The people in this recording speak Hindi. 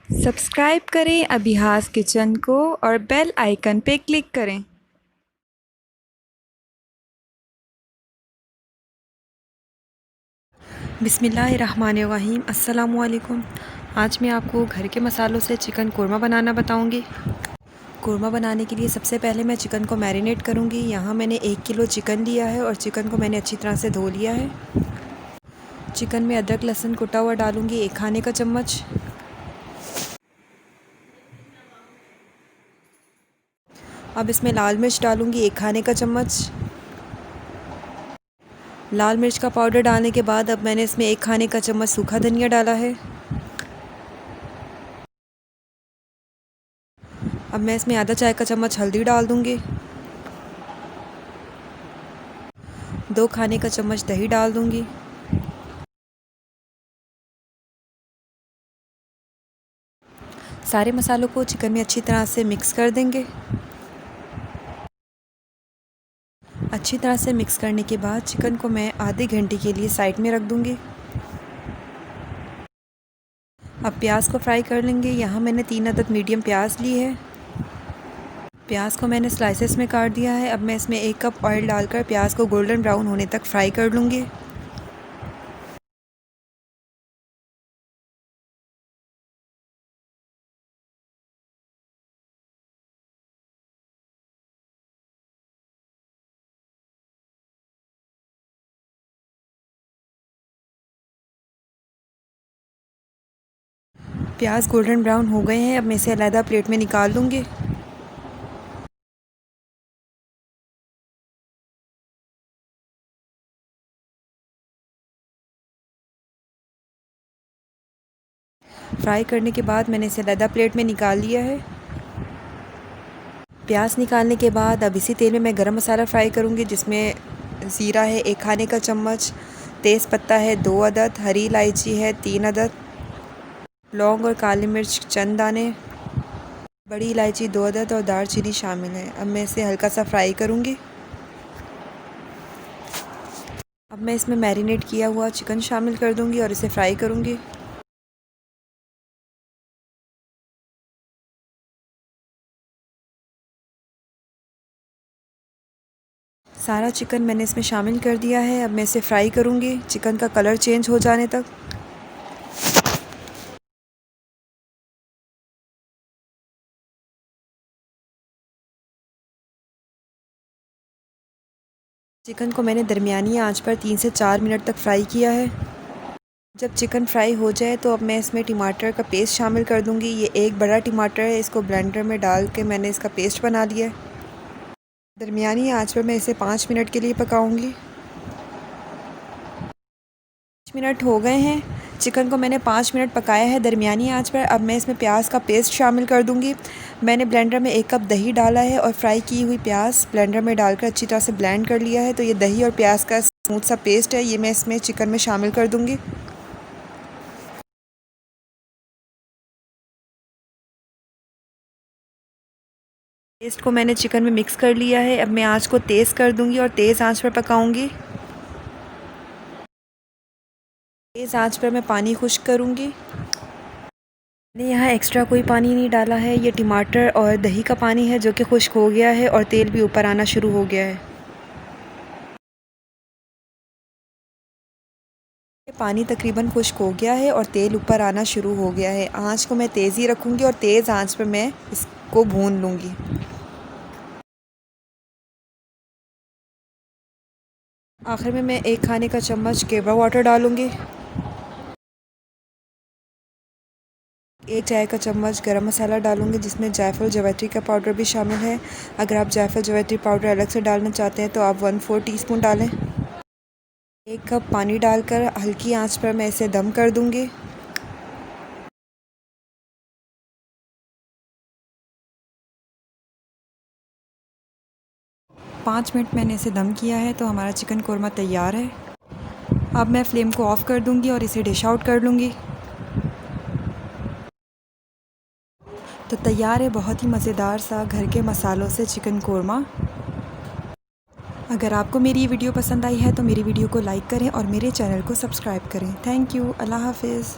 सब्सक्राइब करें अभिहास किचन को और बेल आइकन पे क्लिक करें। बिस्मिल्लाहिर्रहमानिर्रहीम। अस्सलामुअलैकुम। आज मैं आपको घर के मसालों से चिकन कोरमा बनाना बताऊंगी। कोरमा बनाने के लिए सबसे पहले मैं चिकन को मैरिनेट करूंगी। यहाँ मैंने 1 किलो चिकन लिया है और चिकन को मैंने अच्छी तरह से धो लिया है। चिकन में अदरक लहसुन कुटा हुआ डालूंगी 1 खाने का चम्मच। अब इसमें लाल मिर्च डालूंगी 1 खाने का चम्मच। लाल मिर्च का पाउडर डालने के बाद अब मैंने इसमें 1 खाने का चम्मच सूखा धनिया डाला है। अब मैं इसमें आधा चाय का चम्मच हल्दी डाल दूंगी। 2 खाने का चम्मच दही डाल दूंगी। सारे मसालों को चिकन में अच्छी तरह से मिक्स कर देंगे। अच्छी तरह से मिक्स करने के बाद चिकन को मैं आधे घंटे के लिए साइड में रख दूंगी। अब प्याज को फ्राई कर लेंगे। यहाँ मैंने 3 अदद मीडियम प्याज ली है। प्याज को मैंने स्लाइसेस में काट दिया है। अब मैं इसमें 1 कप ऑयल डालकर प्याज को गोल्डन ब्राउन होने तक फ्राई कर लूँगी। प्याज गोल्डन ब्राउन हो गए हैं। अब मैं इसे अलग प्लेट में निकाल लूँगी। फ्राई करने के बाद मैंने इसे अलग प्लेट में निकाल लिया है। प्याज निकालने के बाद अब इसी तेल में मैं गरम मसाला फ्राई करूँगी, जिसमें ज़ीरा है 1 खाने का चम्मच, तेज़ पत्ता है 2 अदद, हरी इलायची है 3 अदद, लौंग और काली मिर्च चंद दाने, बड़ी इलायची 2 अदद और दालचीनी शामिल है। अब मैं इसे हल्का सा फ्राई करूँगी। अब मैं इसमें मैरिनेट किया हुआ चिकन शामिल कर दूँगी और इसे फ्राई करूँगी। सारा चिकन मैंने इसमें शामिल कर दिया है। अब मैं इसे फ्राई करूँगी चिकन का कलर चेंज हो जाने तक। चिकन को मैंने दरमियानी आंच पर 3 से 4 मिनट तक फ्राई किया है। जब चिकन फ्राई हो जाए तो अब मैं इसमें टमाटर का पेस्ट शामिल कर दूंगी। ये 1 बड़ा टमाटर है, इसको ब्लेंडर में डाल के मैंने इसका पेस्ट बना लिया है। दरमियानी आंच पर मैं इसे 5 मिनट के लिए पकाऊंगी। 5 मिनट हो गए हैं। चिकन को मैंने 5 मिनट पकाया है दरमियानी आंच पर। अब मैं इसमें प्याज का पेस्ट शामिल कर दूंगी। मैंने ब्लेंडर में 1 कप दही डाला है और फ्राई की हुई प्याज ब्लेंडर में डालकर अच्छी तरह से ब्लेंड कर लिया है। तो ये दही और प्याज का स्मूथ सा पेस्ट है, ये मैं इसमें चिकन में शामिल कर दूंगी। पेस्ट को मैंने चिकन में मिक्स कर लिया है। अब मैं आंच को तेज़ कर दूंगी और तेज़ आंच पर पकाऊंगी। तेज़ आंच पर मैं पानी खुश्क करूंगी। मैंने यहाँ एक्स्ट्रा कोई पानी नहीं डाला है। ये टमाटर और दही का पानी है जो कि खुश्क हो गया है और तेल भी ऊपर आना शुरू हो गया है। ये पानी तकरीबन खुश्क हो गया है और तेल ऊपर आना शुरू हो गया है। आंच को मैं तेज़ ही रखूँगी और तेज़ आंच पर मैं इसको भून लूँगी। आखिर में मैं 1 खाने का चम्मच केवड़ा वाटर डालूँगी। 1 चाय का चम्मच गरम मसाला डालूँगी, जिसमें जायफल जावित्री का पाउडर भी शामिल है। अगर आप जायफल जावित्री पाउडर अलग से डालना चाहते हैं तो आप 1/4 टीस्पून डालें। 1 कप पानी डालकर हल्की आंच पर मैं इसे दम कर दूँगी। 5 मिनट मैंने इसे दम किया है तो हमारा चिकन कोरमा तैयार है। अब मैं फ्लेम को ऑफ़ कर दूँगी और इसे डिश आउट कर लूँगी। तो तैयार है बहुत ही मज़ेदार सा घर के मसालों से चिकन कोरमा। अगर आपको मेरी ये वीडियो पसंद आई है तो मेरी वीडियो को लाइक करें और मेरे चैनल को सब्सक्राइब करें। Thank you. अल्लाह हाफ़िज़।